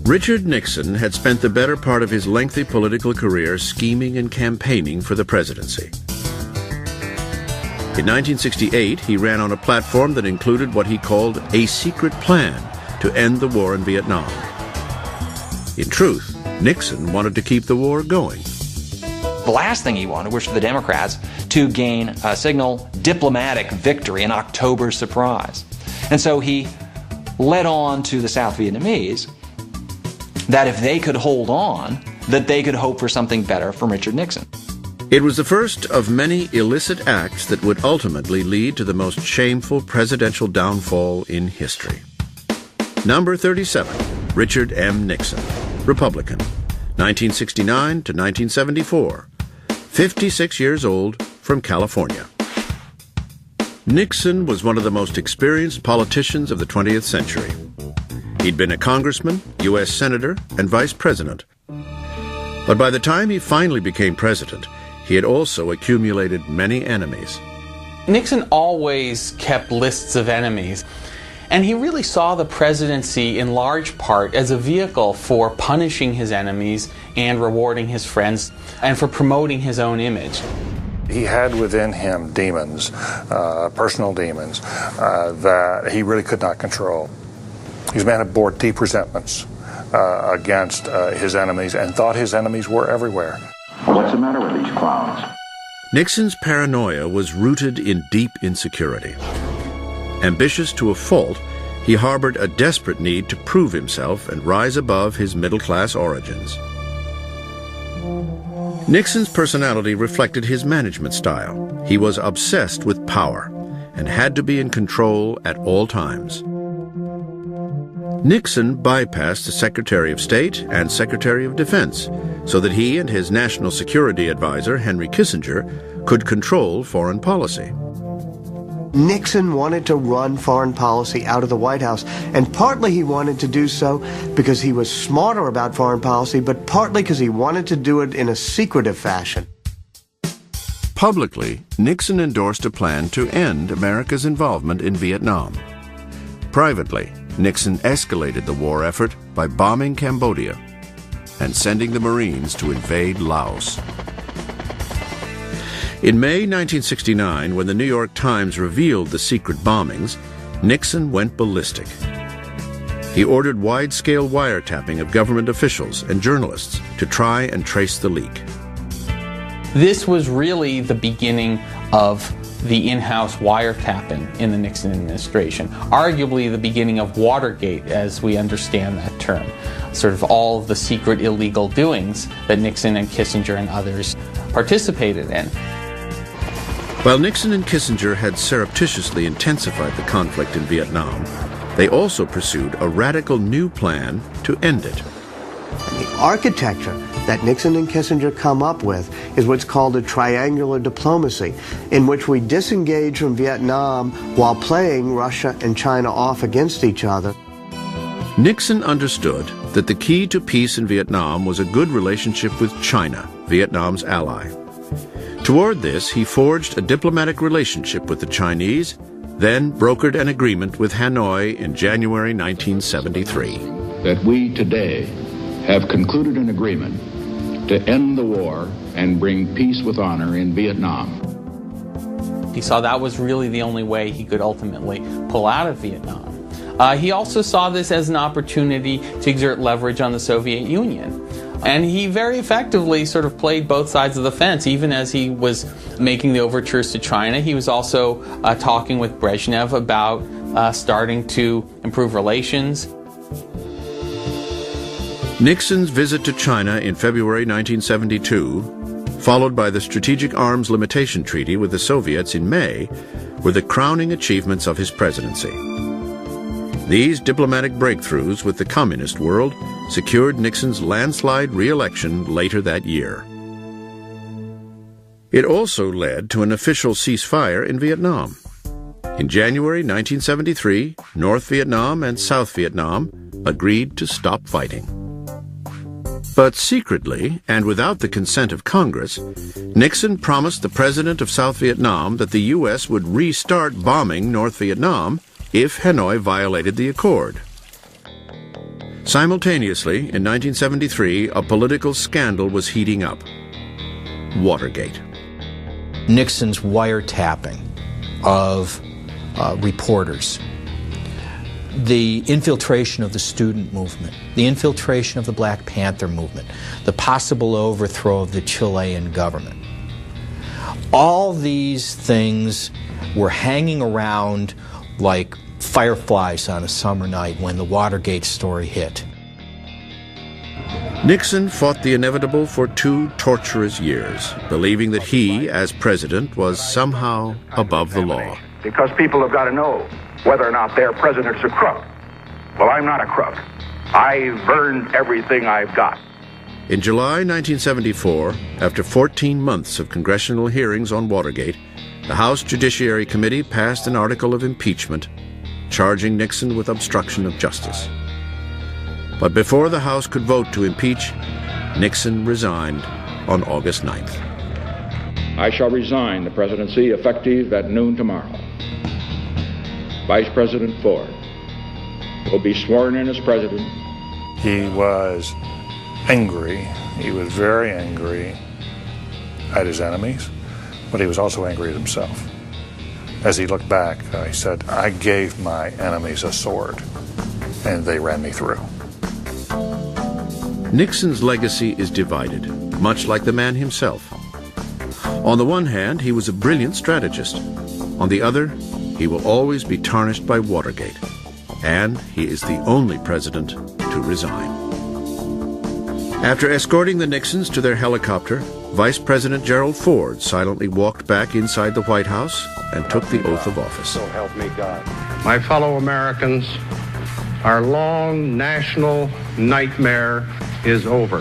Richard Nixon had spent the better part of his lengthy political career scheming and campaigning for the presidency. In 1968, he ran on a platform that included what he called a secret plan to end the war in Vietnam. In truth, Nixon wanted to keep the war going. The last thing he wanted was for the Democrats to gain a signal diplomatic victory, an October surprise. And so he led on to the South Vietnamese that if they could hold on, that they could hope for something better from Richard Nixon. It was the first of many illicit acts that would ultimately lead to the most shameful presidential downfall in history. Number 37, Richard M. Nixon, Republican, 1969 to 1974, 56 years old, from California. Nixon was one of the most experienced politicians of the 20th century. He'd been a congressman, U.S. senator, and vice president. But by the time he finally became president, he had also accumulated many enemies. Nixon always kept lists of enemies, and he really saw the presidency in large part as a vehicle for punishing his enemies and rewarding his friends, and for promoting his own image. He had within him demons, personal demons, that he really could not control. He was a man who bore deep resentments against his enemies and thought his enemies were everywhere. What's the matter with these clowns? Nixon's paranoia was rooted in deep insecurity. Ambitious to a fault, he harbored a desperate need to prove himself and rise above his middle-class origins. Nixon's personality reflected his management style. He was obsessed with power and had to be in control at all times. Nixon bypassed the Secretary of State and Secretary of Defense so that he and his national security advisor, Henry Kissinger, could control foreign policy. Nixon wanted to run foreign policy out of the White House, and partly he wanted to do so because he was smarter about foreign policy, but partly because he wanted to do it in a secretive fashion. Publicly, Nixon endorsed a plan to end America's involvement in Vietnam. Privately, Nixon escalated the war effort by bombing Cambodia and sending the Marines to invade Laos. In May 1969, when the New York Times revealed the secret bombings, Nixon went ballistic. He ordered wide-scale wiretapping of government officials and journalists to try and trace the leak. This was really the beginning of the in-house wiretapping in the Nixon administration, arguably the beginning of Watergate as we understand that term, sort of all of the secret illegal doings that Nixon and Kissinger and others participated in. While Nixon and Kissinger had surreptitiously intensified the conflict in Vietnam, they also pursued a radical new plan to end it. The architecture that Nixon and Kissinger come up with is what's called a triangular diplomacy, in which we disengage from Vietnam while playing Russia and China off against each other. Nixon understood that the key to peace in Vietnam was a good relationship with China, Vietnam's ally. Toward this, he forged a diplomatic relationship with the Chinese, then brokered an agreement with Hanoi in January 1973. That we today have concluded an agreement to end the war and bring peace with honor in Vietnam. He saw that was really the only way he could ultimately pull out of Vietnam. He also saw this as an opportunity to exert leverage on the Soviet Union. And he very effectively sort of played both sides of the fence. Even as he was making the overtures to China, he was also talking with Brezhnev about starting to improve relations. Nixon's visit to China in February 1972, followed by the Strategic Arms Limitation Treaty with the Soviets in May, were the crowning achievements of his presidency. These diplomatic breakthroughs with the communist world secured Nixon's landslide re-election later that year. It also led to an official ceasefire in Vietnam. In January 1973, North Vietnam and South Vietnam agreed to stop fighting. But secretly, and without the consent of Congress, Nixon promised the president of South Vietnam that the U.S. would restart bombing North Vietnam if Hanoi violated the accord. Simultaneously, in 1973, a political scandal was heating up. Watergate. Nixon's wiretapping of reporters, the infiltration of the student movement, the infiltration of the Black Panther movement, the possible overthrow of the Chilean government. All these things were hanging around like fireflies on a summer night when the Watergate story hit. Nixon fought the inevitable for 2 torturous years, believing that he, as president, was somehow above the law. Because people have got to know whether or not their president's a crook. Well, I'm not a crook. I've earned everything I've got. In July 1974, after 14 months of congressional hearings on Watergate, the House Judiciary Committee passed an article of impeachment charging Nixon with obstruction of justice. But before the House could vote to impeach, Nixon resigned on August 9th. I shall resign the presidency effective at noon tomorrow. Vice President Ford will be sworn in as president. He was angry. He was very angry at his enemies, but he was also angry at himself. As he looked back, he said, I gave my enemies a sword, and they ran me through. Nixon's legacy is divided, much like the man himself. On the one hand, he was a brilliant strategist. On the other, he will always be tarnished by Watergate. And he is the only president to resign. After escorting the Nixons to their helicopter, Vice President Gerald Ford silently walked back inside the White House and took the oath of office. So help me God. My fellow Americans, our long national nightmare is over.